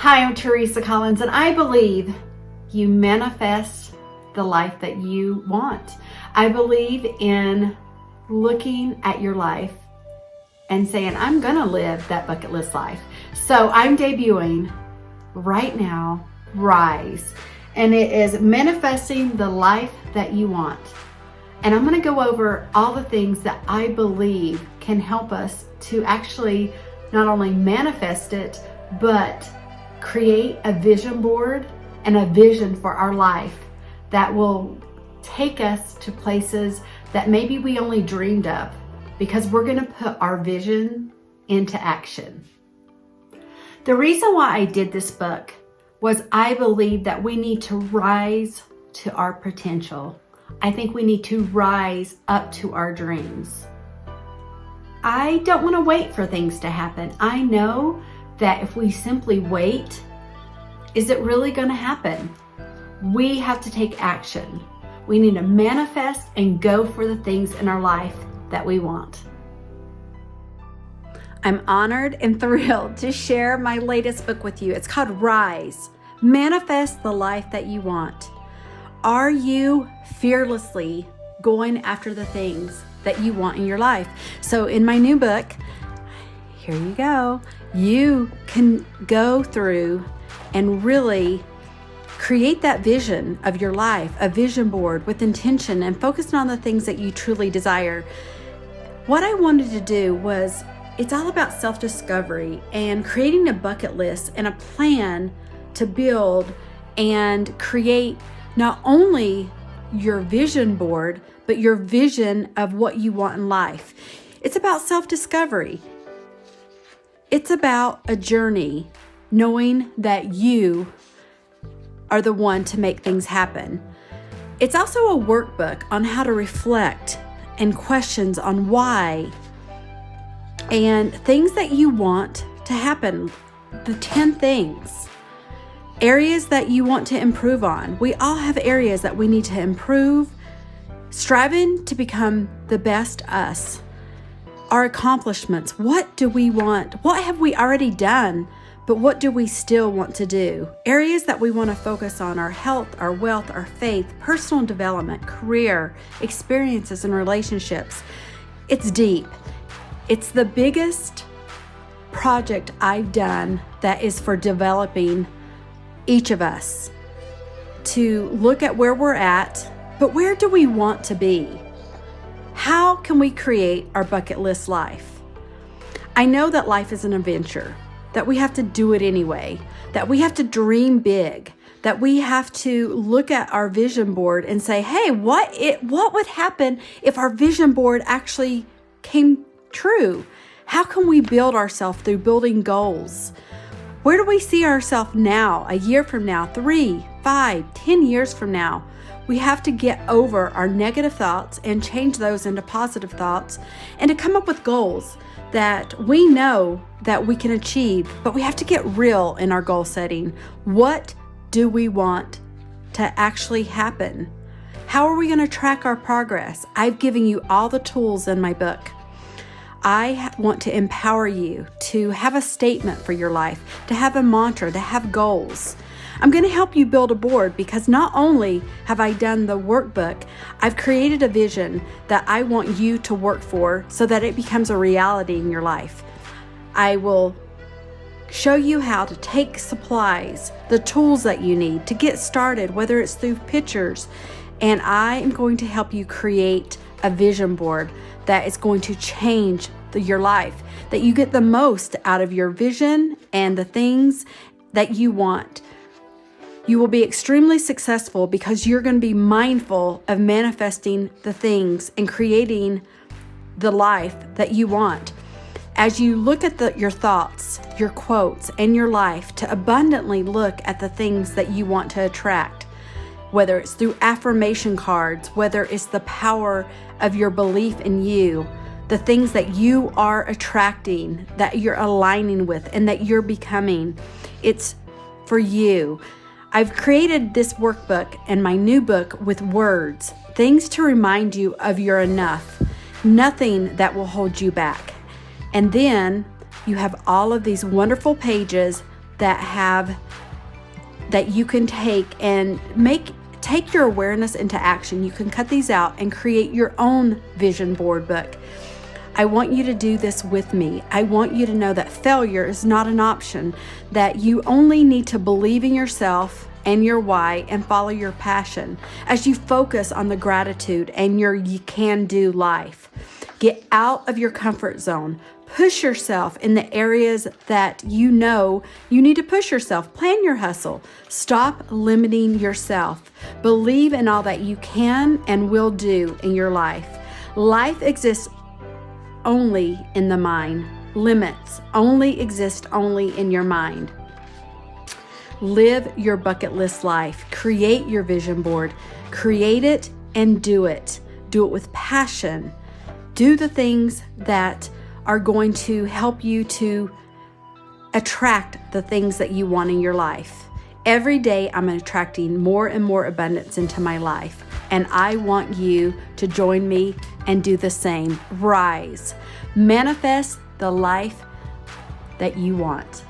Hi, I'm Teresa Collins, and I believe you manifest the life that you want. I believe in looking at your life and saying, I'm gonna live that bucket list life. So I'm debuting right now, Rise, and it is manifesting the life that you want. And I'm gonna go over all the things that I believe can help us to actually not only manifest it, but create a vision board and a vision for our life that will take us to places that maybe we only dreamed of, because we're going to put our vision into action. The reason why I did this book was I believe that we need to rise to our potential. I think we need to rise up to our dreams. I don't want to wait for things to happen. I know that if we simply wait, is it really going to happen? We have to take action. We need to manifest and go for the things in our life that we want. I'm honored and thrilled to share my latest book with you. It's called Rise, Manifest the Life That You Want. Are you fearlessly going after the things that you want in your life? So in my new book, here you go. You can go through and really create that vision of your life, a vision board with intention and focusing on the things that you truly desire. What I wanted to do was, it's all about self-discovery and creating a bucket list and a plan to build and create not only your vision board, but your vision of what you want in life. It's about self-discovery. It's about a journey, knowing that you are the one to make things happen. It's also a workbook on how to reflect and questions on why and things that you want to happen. The 10 things, areas that you want to improve on. We all have areas that we need to improve, striving to become the best us. Our accomplishments, what do we want? What have we already done? But what do we still want to do? Areas that we want to focus on are health, our wealth, our faith, personal development, career, experiences, and relationships. It's deep. It's the biggest project I've done that is for developing each of us to look at where we're at, but where do we want to be? How can we create our bucket list life? I know that life is an adventure, that we have to do it anyway, that we have to dream big, that we have to look at our vision board and say, hey, what would happen if our vision board actually came true? How can we build ourselves through building goals? Where do we see ourselves now, a year from now, 3, 5, 10 years from now? We have to get over our negative thoughts and change those into positive thoughts and to come up with goals that we know that we can achieve, but we have to get real in our goal setting. What do we want to actually happen? How are we going to track our progress? I've given you all the tools in my book. I want to empower you to have a statement for your life, to have a mantra, to have goals. I'm going to help you build a board, because not only have I done the workbook, I've created a vision that I want you to work for so that it becomes a reality in your life. I will show you how to take supplies, the tools that you need to get started, whether it's through pictures, and I am going to help you create a vision board that is going to change your life, that you get the most out of your vision and the things that you want. You will be extremely successful because you're going to be mindful of manifesting the things and creating the life that you want. As you look at your thoughts, your quotes, and your life, to abundantly look at the things that you want to attract, whether it's through affirmation cards, whether it's the power of your belief in you, the things that you are attracting, that you're aligning with, and that you're becoming. It's for you. I've created this workbook and my new book with words, things to remind you of your enough, nothing that will hold you back. And then you have all of these wonderful pages that you can take and take your awareness into action. You can cut these out and create your own vision board book. I want you to do this with me. I want you to know that failure is not an option, that you only need to believe in yourself and your why and follow your passion as you focus on the gratitude and your you can do life. Get out of your comfort zone. Push yourself in the areas that you know you need to push yourself. Plan your hustle. Stop limiting yourself. Believe in all that you can and will do in your life. Life exists only in the mind. Limits only exist only in your mind. Live your bucket list life. Create your vision board. Create it and do it. Do it with passion. Do the things that are going to help you to attract the things that you want in your life. Every day I'm attracting more and more abundance into my life, and I want you to join me and do the same. Rise. Manifest the life that you want.